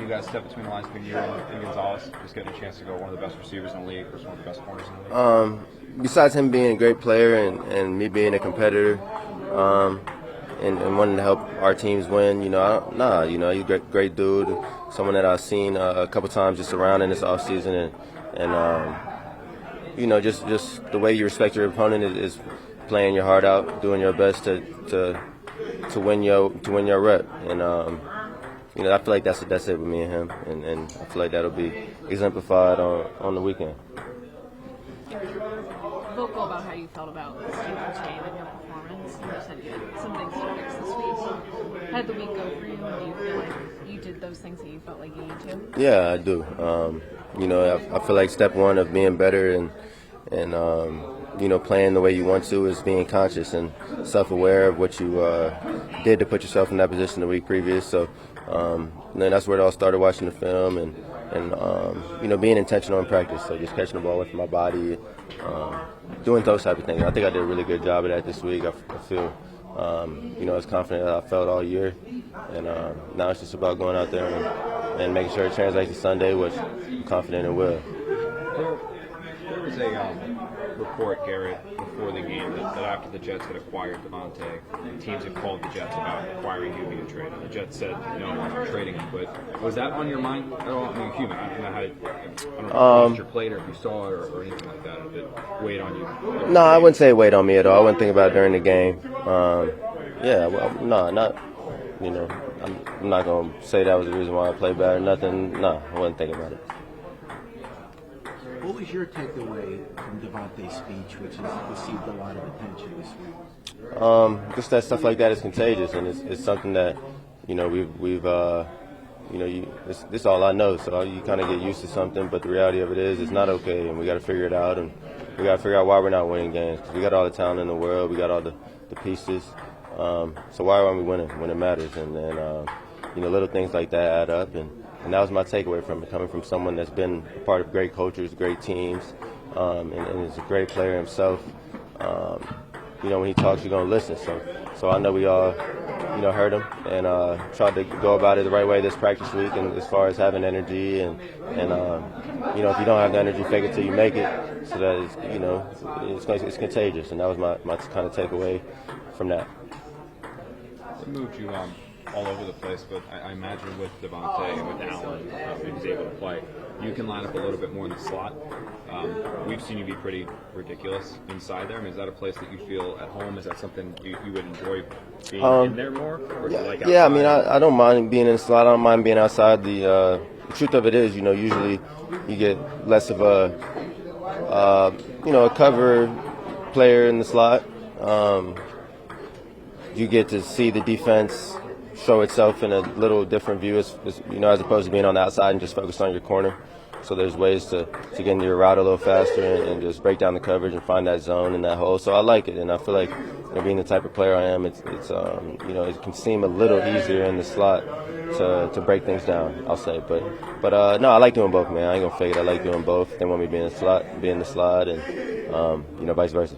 you guys step between the lines for you and Gonzalez, just getting a chance to go one of the best receivers in the league versus one of the best corners in the league? Besides him being a great player and me being a competitor, and wanting to help our teams win, he's a great dude, someone that I've seen a couple times just around in this offseason, and just the way you respect your opponent is playing your heart out, doing your best to win your rep, and I feel like that's it with me and him, and I feel like that'll be exemplified on the weekend. Vocal about how you felt about Steve Chain and your performance. You said you had some things to fix this week. How did the week go for you? Do you feel like you did those things that you felt like you need to? Yeah, I do. I feel like step one of being better and playing the way you want to is being conscious and self-aware of what you did to put yourself in that position the week previous. So then that's where it all started, watching the film and being intentional in practice. So just catching the ball away from my body, doing those type of things. I think I did a really good job of that this week. I feel, as confident as I felt all year. And now it's just about going out there and making sure it translates to Sunday, which I'm confident it will. There was a report, Garrett, before the game that after the Jets had acquired Davante, teams had called the Jets about acquiring you via trade. And the Jets said, no, I'm not trading him. But was that on your mind at all? I mean, you're human. I don't know if you crossed your plate or if you saw it or anything like that, if it weighed on you. No, I wouldn't say it weighed on me at all. I wouldn't think about it during the game. I'm not going to say that was the reason why I played bad or nothing. No, I wasn't thinking about it. What was your takeaway from Davante's speech, which has received a lot of attention this week? Just that stuff like that is contagious, and it's something that this is all I know. So you kind of get used to something, but the reality of it is it's not okay, and we got to figure it out, and we got to figure out why we're not winning games. Because we got all the talent in the world, we got all the pieces. So why aren't we winning when it matters? And then little things like that add up, and that was my takeaway from it, coming from someone that's been a part of great cultures, great teams, and is a great player himself. When he talks, you're going to listen. So I know we all, heard him and tried to go about it the right way this practice week, and as far as having energy and if you don't have the energy, fake it till you make it, so that it's contagious. And that was my kind of takeaway from that. It moved you all over the place, but I imagine with Davante and with Allen, if he's able to play, you can line up a little bit more in the slot. We've seen you be pretty ridiculous inside there. I mean, is that a place that you feel at home? Is that something you would enjoy being in there more? Or do you like outside? Yeah, I mean, I don't mind being in the slot. I don't mind being outside. The truth of it is, usually you get less of a cover player in the slot. You get to see the defense show itself in a little different view, as opposed to being on the outside and just focus on your corner. So there's ways to get into your route a little faster and just break down the coverage and find that zone and that hole. So I like it, and I feel like being the type of player I am, it can seem a little easier in the slot to break things down, I'll say. But no, I like doing both, man. I ain't gonna fake it. I like doing both. They want me to be in the slot, and vice versa.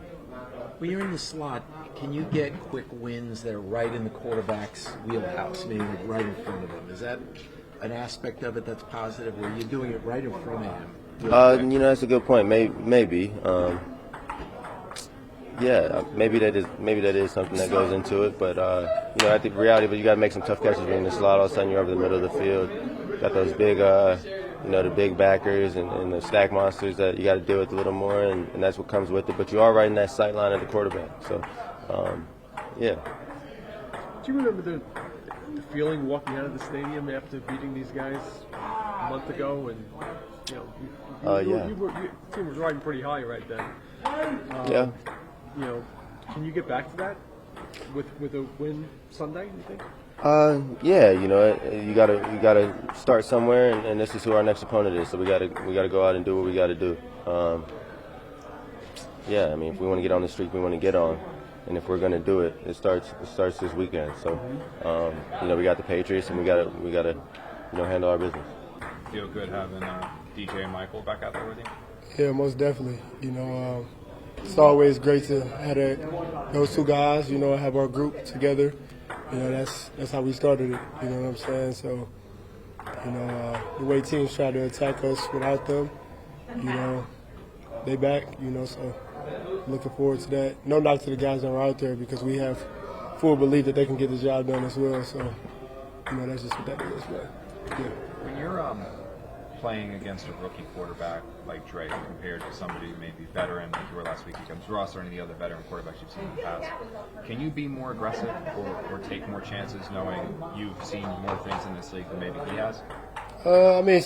When you're in the slot, can you get quick wins that are right in the quarterback's wheelhouse, meaning right in front of him? Is that an aspect of it that's positive, where you're doing it right in front of him? That's a good point. Maybe. Maybe that is something that goes into it. But I think the reality of it, you got to make some tough catches when you're in the slot. All of a sudden, you're over the middle of the field. Got those big, the big backers and the stack monsters that you got to deal with a little more, and that's what comes with it. But you are right in that sight line of the quarterback. So, yeah. Do you remember the feeling walking out of the stadium after beating these guys a month ago? And your team was riding pretty high right then. Yeah. Can you get back to that with a win Sunday, you think? You gotta start somewhere, and this is who our next opponent is. So we gotta go out and do what we gotta do. I mean, if we want to get on the streak, we want to get on, and if we're gonna do it, it starts this weekend. So, we got the Patriots, and we gotta handle our business. Feel good having DJ and Michael back out there with you? Yeah, most definitely. It's always great to have those two guys. Have our group together. That's how we started it. You know what I'm saying? So, The way teams try to attack us without them, they back, so looking forward to that. No knock to the guys that are out there because we have full belief that they can get the job done as well. So, that's just what that is. But, yeah. When you're playing against a rookie quarterback like Drake compared to somebody maybe veteran like you were last week against Ross or any of the other veteran quarterbacks you've seen in the past, can you be more aggressive or take more chances knowing you've seen more things in this league than maybe he has?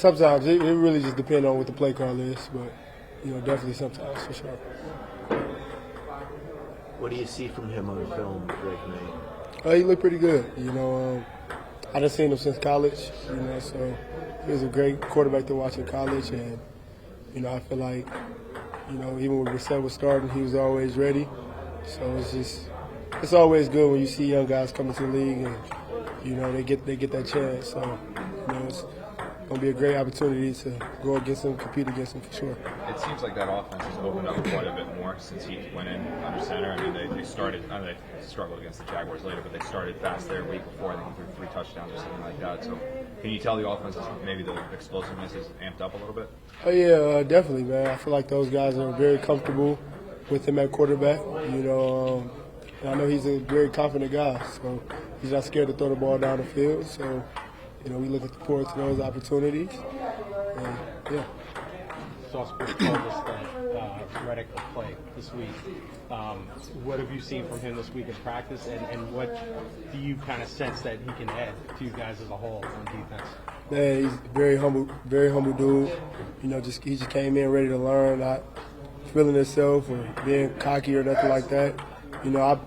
Sometimes it really just depends on what the play call is, but definitely sometimes for sure. What do you see from him on film, Drake May? He looked pretty good. I done seen him since college. So he was a great quarterback to watch in college, and I feel like even when Brissett was starting, he was always ready. So it's always good when you see young guys come into the league and they get that chance. So it's going to be a great opportunity to go against him, compete against him for sure. It seems like that offense has opened up quite a bit more since he went in under center. I mean, they started, they struggled against the Jaguars later, but they started fast there a week before. I think he threw 3 touchdowns or something like that. So can you tell the offense is maybe the explosiveness is amped up a little bit? Oh, yeah, definitely, man. I feel like those guys are very comfortable with him at quarterback. And I know he's a very confident guy, so he's not scared to throw the ball down the field. So, we looking forward to those opportunities. And, yeah. Sauce Gardner told us that Reddick will play this week. What have you seen from him this week in practice, and what do you kind of sense that he can add to you guys as a whole on defense? Man, he's very humble dude. He just came in ready to learn, not feeling himself or being cocky or nothing like that. I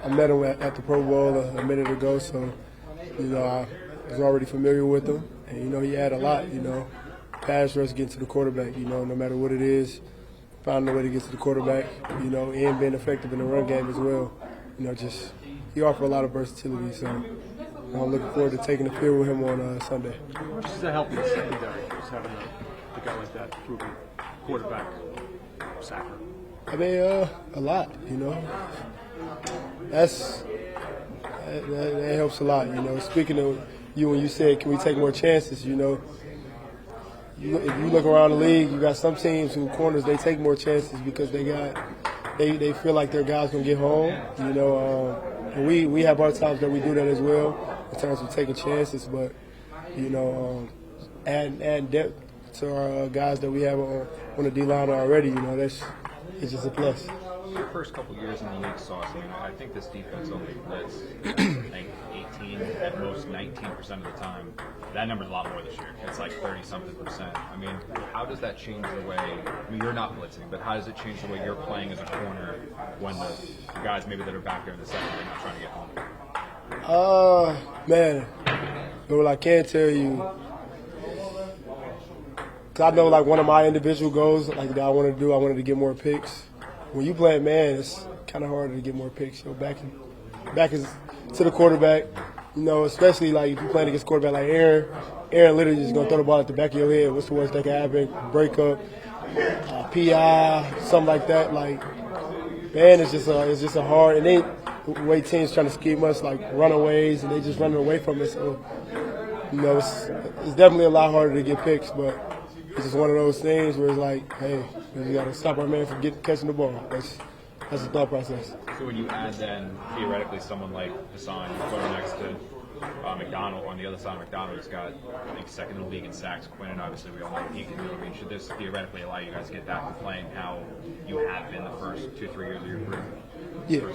met him at the Pro Bowl a minute ago, so I was already familiar with him, and he had a lot. Pass rush, getting to the quarterback. No matter what it is, finding a way to get to the quarterback. And being effective in the run game as well. He offered a lot of versatility. So I'm looking forward to taking the field with him on Sunday. How much does that help in the secondary, just having a guy like that, proven quarterback sacker? A lot. That helps a lot. Speaking of you, when you said, can we take more chances? If you look around the league, you got some teams who corners they take more chances because they feel like their guys gonna get home. And we have our times that we do that as well in terms of taking chances, but add depth to our guys that we have on the D line already. It's just a plus. Your first couple years in the league, Sauce, I think this defense only blitz, 18, at most 19% of the time. That number's a lot more this year. It's like 30-something%. How does that change the way, you're not blitzing, but how does it change the way you're playing as a corner when the guys maybe that are back there in the second are not trying to get home? Man, but what I can tell you, because I know one of my individual goals that I wanted to get more picks. When you play man, it's kind of harder to get more picks. Back is to the quarterback, especially if you're playing against a quarterback like Aaron. Aaron literally just going to throw the ball at the back of your head. What's the worst that can happen? Breakup, PI, something like that. Man, it's just a hard. And then the way teams trying to scheme us, runaways, and they just running away from it. So, it's definitely a lot harder to get picks, but it's just one of those things where it's hey, we got to stop our man from catching the ball. That's the thought process. So when you add then theoretically someone like Haason, you put him next to McDonald on the other side of McDonald, who's got I think second in the league in sacks. Quinn, obviously we all know what he can do. Should this theoretically allow you guys to get back to playing how you have been the first 2-3 years of your career? Yeah.